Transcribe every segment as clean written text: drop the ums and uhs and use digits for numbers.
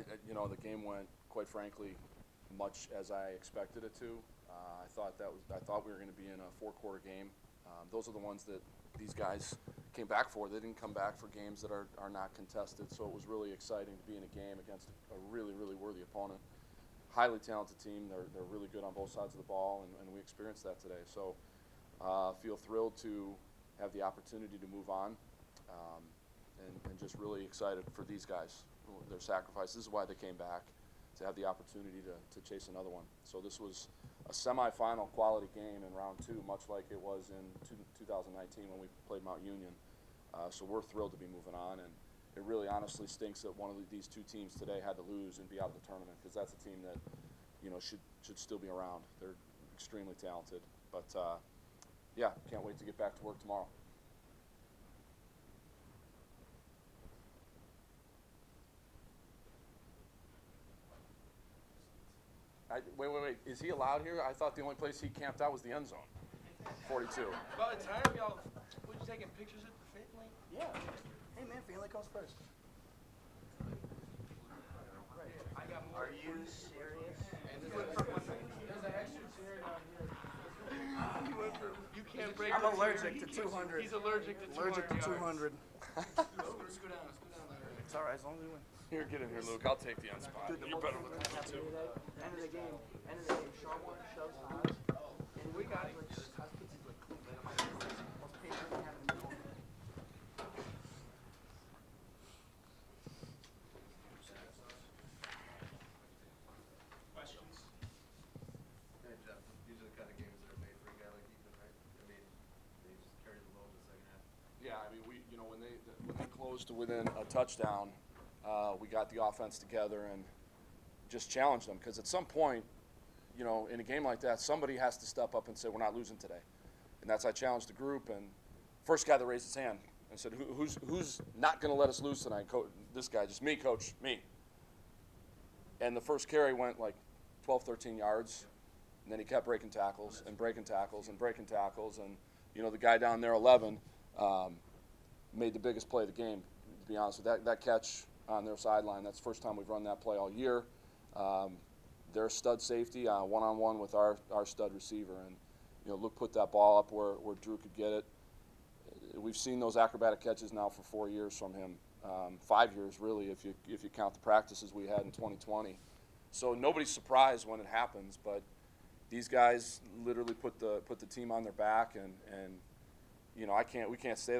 the game went, quite frankly, much as I expected it to. I thought we were going to be in a four-quarter game. Those are the ones that these guys came back for. They didn't come back for games that are not contested, so it was really exciting to be in a game against a really, really worthy opponent. Highly talented team. They're really good on both sides of the ball, and we experienced that today. So feel thrilled to have the opportunity to move on, and just really excited for these guys, their sacrifice. This is why they came back, to have the opportunity to chase another one. So this was a semifinal quality game in round two, much like it was in 2019 when we played Mount Union. So we're thrilled to be moving on, and it really honestly stinks that one of these two teams today had to lose and be out of the tournament, because that's a team that should still be around. They're extremely talented, but yeah, can't wait to get back to work tomorrow. Wait. Is he allowed here? I thought the only place he camped out was the end zone. 42. By the time y'all, were you taking pictures at the family? Yeah. Hey man, family comes first. Are you serious? There's an extra chair down here. You can't break. I'm allergic to 200. He's allergic to 200. Allergic to 200. Let's go down there. It's all right, as long as we win. Here, get in here, Luke. I'll take the end spot. Dude, You're better looking than today, too. end of the game, Sean Warren shows eyes, and we got it. Most patient we have in the moment. Questions? Hey Jeff, these are the kind of games that are made for a guy like Ethan, right? I mean, they just carry the load in the second half. Yeah, I mean, when they closed to within a touchdown, we got the offense together and just challenged them, because at some point, in a game like that, somebody has to step up and say, we're not losing today. And that's, I challenged the group, and first guy that raised his hand and said, who's not going to let us lose tonight? This guy, just me, coach, me. And the first carry went like 12, 13 yards, and then he kept breaking tackles and breaking tackles and breaking tackles, and the guy down there, 11, made the biggest play of the game, to be honest with that catch on their sideline. That's the first time we've run that play all year. Their stud safety one-on-one with our stud receiver, and Luke put that ball up where Drew could get it. We've seen those acrobatic catches now for 4 years from him, 5 years really if you count the practices we had in 2020. So nobody's surprised when it happens, but these guys literally put the team on their back, and we can't say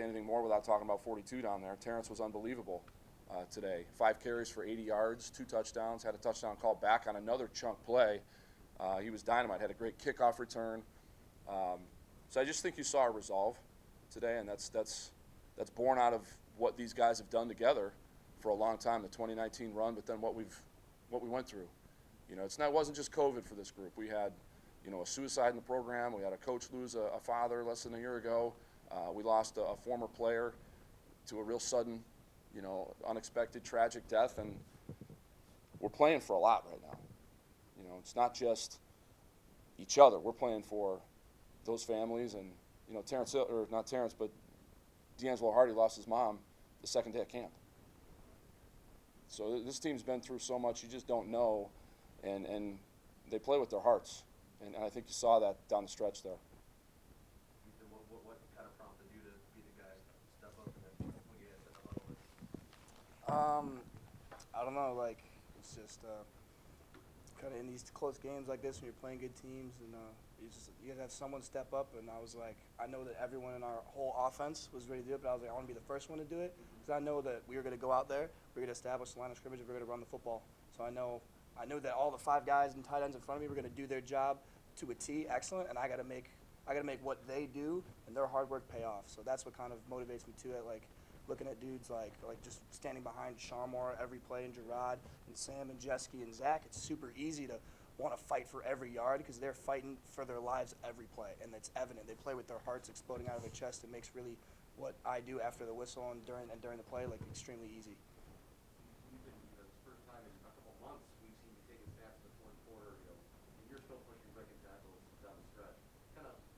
anything more without talking about 42 down there. Terrence was unbelievable today. 5 carries for 80 yards, 2 touchdowns, had a touchdown called back on another chunk play. He was dynamite, had a great kickoff return. So I just think you saw a resolve today, and that's born out of what these guys have done together for a long time, the 2019 run, but then what we went through. It wasn't just COVID for this group. We had a suicide in the program. We had a coach lose a father less than a year ago. We lost a former player to a real sudden, unexpected, tragic death, and we're playing for a lot right now. It's not just each other. We're playing for those families, and Terrence Hill, or not Terrence, but D'Angelo Hardy lost his mom the second day of camp. So this team's been through so much, you just don't know, and they play with their hearts, and I think you saw that down the stretch there. Ethan, what kind of prompted you to be the guy to step up when you had such a huddle? I don't know, it's just kind of in these close games like this when you're playing good teams, and you gotta have someone step up, and I was like, I know that everyone in our whole offense was ready to do it, but I was like, I want to be the first one to do it, because I know that we were going to go out there, we're going to establish the line of scrimmage, and we're going to run the football. So I know that all the 5 guys and tight ends in front of me were going to do their job to a T, excellent, and I got to make what they do and their hard work pay off. So that's what kind of motivates me to it, looking at dudes like just standing behind Sharmore every play, and Gerard and Sam and Jeske and Zach. It's super easy to want to fight for every yard because they're fighting for their lives every play, and it's evident. They play with their hearts exploding out of their chest. It makes really what I do after the whistle and during the play extremely easy. This first time in a couple months, we've seen you taking snaps in the fourth quarter, and you're still pushing breaking tackles down the stretch.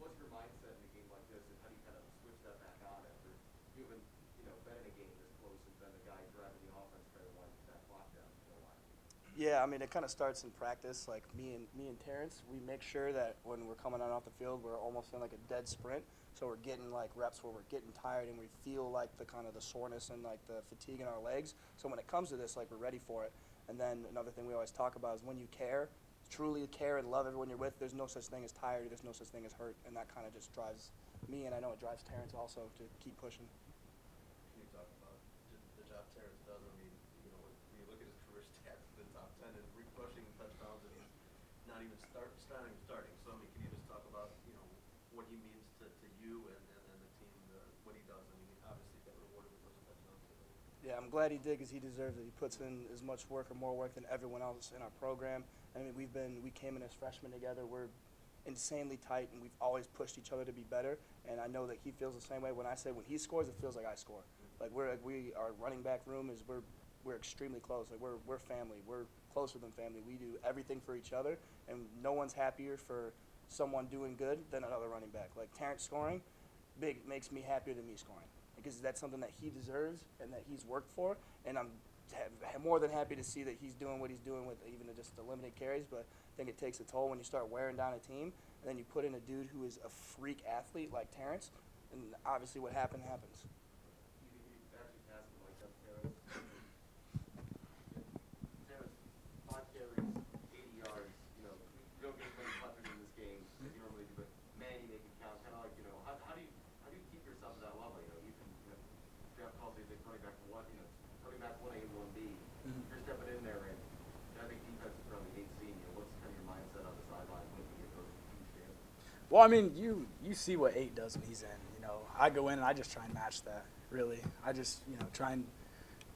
What's your mindset in a game like this, and how do you kind of switch that back on after you haven't, been in a game this close and been the guy driving the offense trying to wind that clock down? Yeah, I mean, it kind of starts in practice. Like me and Terrence, we make sure that when we're coming on off the field, we're almost in like a dead sprint. So we're getting like reps where we're getting tired and we feel like the kind of the soreness and like the fatigue in our legs. So when it comes to this, like we're ready for it. And then another thing we always talk about is when you care, truly care and love everyone you're with, there's no such thing as tired, there's no such thing as hurt, and that kind of just drives me, and I know it drives Terrence also to keep pushing. Can you talk about the job Terrence does? I mean, you know, when you look at his career stats, the top 10 in rushing touchdowns, and he's not even starting. So, I mean, can you just talk about, you know, what he means to you and the team, what he does? I mean, he obviously got rewarded with those touchdowns today. Yeah, I'm glad he did because he deserves it. He puts in as much work or more work than everyone else in our program. I mean, we came in as freshmen together. We're insanely tight, and we've always pushed each other to be better. And I know that he feels the same way. When I say when he scores, it feels like I score. Like our running back room is we're extremely close. Like we're family. We're closer than family. We do everything for each other, and no one's happier for someone doing good than another running back. Like Terrence scoring, makes me happier than me scoring because that's something that he deserves and that he's worked for. And I'm more than happy to see that he's doing what he's doing with even just the limited carries. But I think it takes a toll when you start wearing down a team, and then you put in a dude who is a freak athlete like Terrence, and obviously what happens. You actually passed him like that, Terrence. Terrence, 5 carries, 80 yards. You know, you don't get many touches in this game that you normally do, but man, you make it count. Kind of like, you know, how do you keep yourself at that level? You know, Jeff calls it the running back one, you know, running back 1A and 1B. You're stepping in there, and I think defense is probably 8 seed. You know, what's kind of your mindset on the sideline when you get those huge chances? Well, I mean, you see what 8 does when he's in. You know, I go in and I just try and match that. Really, I just try and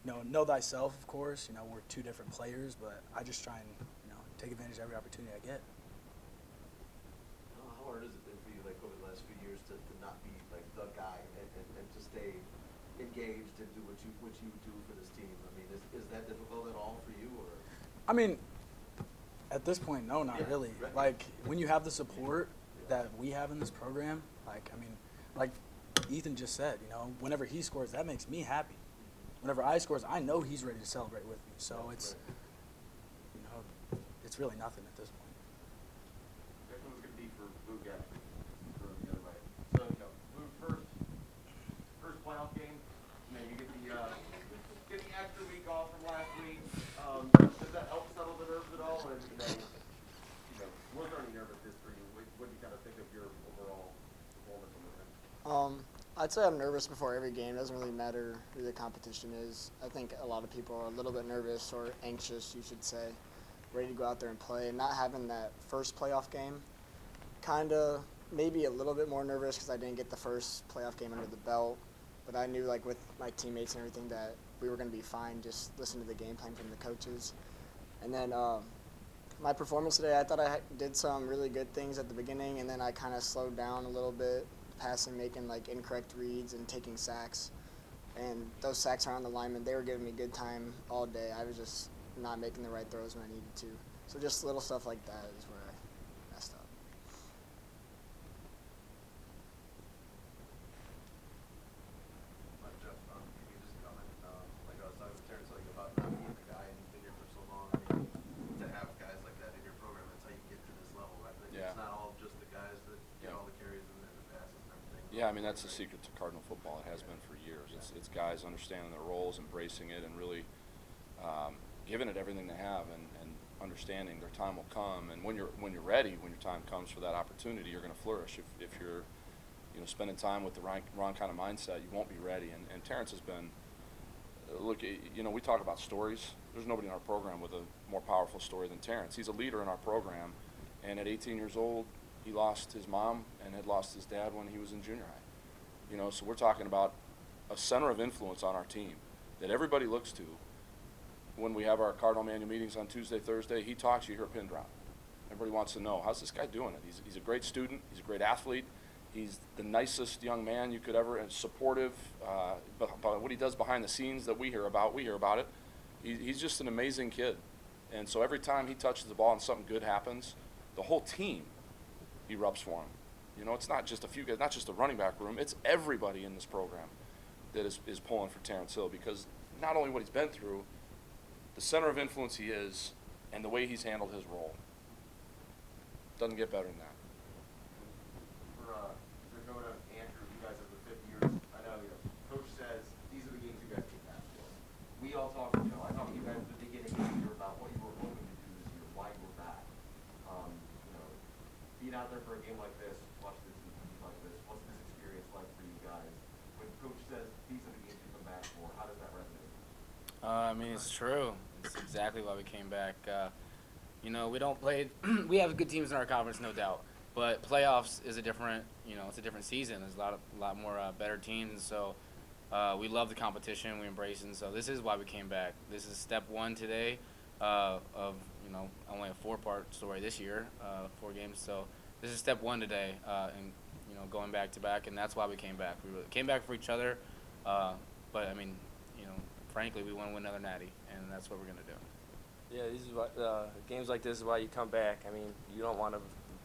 know thyself. Of course, we're 2 different players, but I just try and take advantage of every opportunity I get. How hard has it been for you, like over the last few years, to not be like the guy and to stay engaged and do what you do for this team? I mean, is that difficult at all for you, or? I mean, at this point, no, not really. Right. Like when you have the support that we have in this program, like Ethan just said, whenever he scores, that makes me happy. Whenever I scores, I know he's ready to celebrate with me. So it's, it's really nothing at this point. Next one's going to be for Luke, actually, for the other way. So, Luke, first playoff game, you get the extra week off from last week. Does that help settle the nerves at all? And, was there any nervousness for you? What do you kind of think of your overall performance on the end? I'd say I'm nervous before every game. It doesn't really matter who the competition is. I think a lot of people are a little bit nervous or anxious, you should say, ready to go out there and play. And not having that first playoff game, kind of maybe a little bit more nervous because I didn't get the first playoff game under the belt. But I knew, like, with my teammates and everything, that we were going to be fine, just listen to the game plan from the coaches. And then my performance today, I thought I did some really good things at the beginning, and then I kind of slowed down a little bit, passing, making like incorrect reads and taking sacks. And those sacks around the linemen, they were giving me good time all day. I was just not making the right throws when I needed to. So just little stuff like that is where I messed up. Jeff, can you just comment, like I was talking with Terrence, like about not being the guy and you've been here for so long. I mean, to have guys like that in your program, that's how you get to this level. I think it's not all just the guys that get all the carries and the passes and everything. Yeah, I mean, that's the secret to Cardinal football. It has been for years. It's guys understanding their roles, embracing it, and really giving it everything they have, and understanding their time will come. And when you're ready, when your time comes for that opportunity, you're going to flourish. If you're spending time with the wrong kind of mindset, you won't be ready. And Terrence has been, look, we talk about stories. There's nobody in our program with a more powerful story than Terrence. He's a leader in our program, and at 18 years old, he lost his mom and had lost his dad when he was in junior high. So we're talking about a center of influence on our team that everybody looks to. When we have our Cardinal Manual meetings on Tuesday, Thursday, he talks, you hear a pin drop. Everybody wants to know, how's this guy doing it? He's a great student. He's a great athlete. He's the nicest young man you could ever, and supportive. But what he does behind the scenes that we hear about it. He's just an amazing kid. And so every time he touches the ball and something good happens, the whole team erupts for him. It's not just a few guys, not just the running back room. It's everybody in this program that is pulling for Terrence Hill, because not only what he's been through, the center of influence he is, and the way he's handled his role. Doesn't get better than that. For Dakota, Andrew, you guys have the fifth year. I know, Coach says these are the games you guys came back for. We all talked, I talked to you guys at the beginning of the year about what you were hoping to do this year, why you were back. Being out there for a game like this, watch this team like this, what's this experience like for you guys? When Coach says these are the games you come back for, how does that resonate? I mean, it's true. It's exactly why we came back. We don't play. We have good teams in our conference, no doubt. But playoffs is a different, it's a different season. There's a lot more better teams, and so we love the competition. We embrace it. And so this is why we came back. This is step one today of only a 4-part story this year, 4 games. So this is step one today, and going back to back, and that's why we came back. We really came back for each other. But I mean, frankly, we want to win another natty, and that's what we're gonna do. Yeah, this is what games like this is why you come back. I mean, you don't want to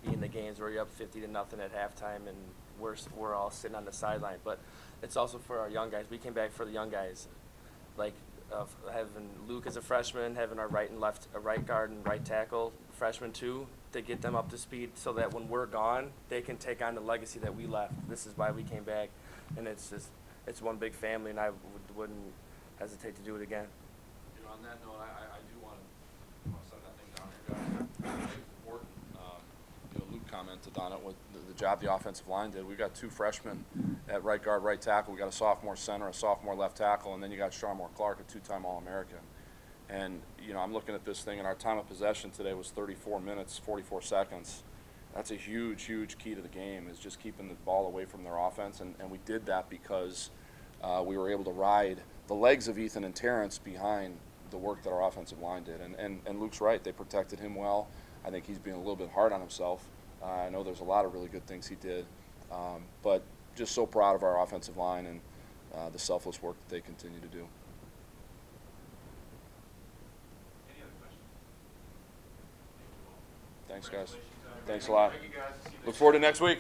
be in the games where you're up 50-0 at halftime and we're all sitting on the sideline. But it's also for our young guys. We came back for the young guys, like having Luke as a freshman, having our right and left, a right guard and right tackle, freshman too, to get them up to speed so that when we're gone, they can take on the legacy that we left. This is why we came back, and it's one big family, and I wouldn't hesitate to do it again. On that note, I do want to send that thing down here, guys. I think it's important. Luke commented on it with the job the offensive line did. We've got 2 freshmen at right guard, right tackle. We got a sophomore center, a sophomore left tackle, and then you got Sharmore Clark, a 2-time All-American. And I'm looking at this thing, and our time of possession today was 34 minutes, 44 seconds. That's a huge, huge key to the game, is just keeping the ball away from their offense. And we did that because we were able to ride the legs of Ethan and Terrence behind the work that our offensive line did. And Luke's right. They protected him well. I think he's being a little bit hard on himself. I know there's a lot of really good things he did. But just so proud of our offensive line and the selfless work that they continue to do. Any other questions? Thanks, guys. Thanks a lot. Thank you, guys. See you next Look forward to next week.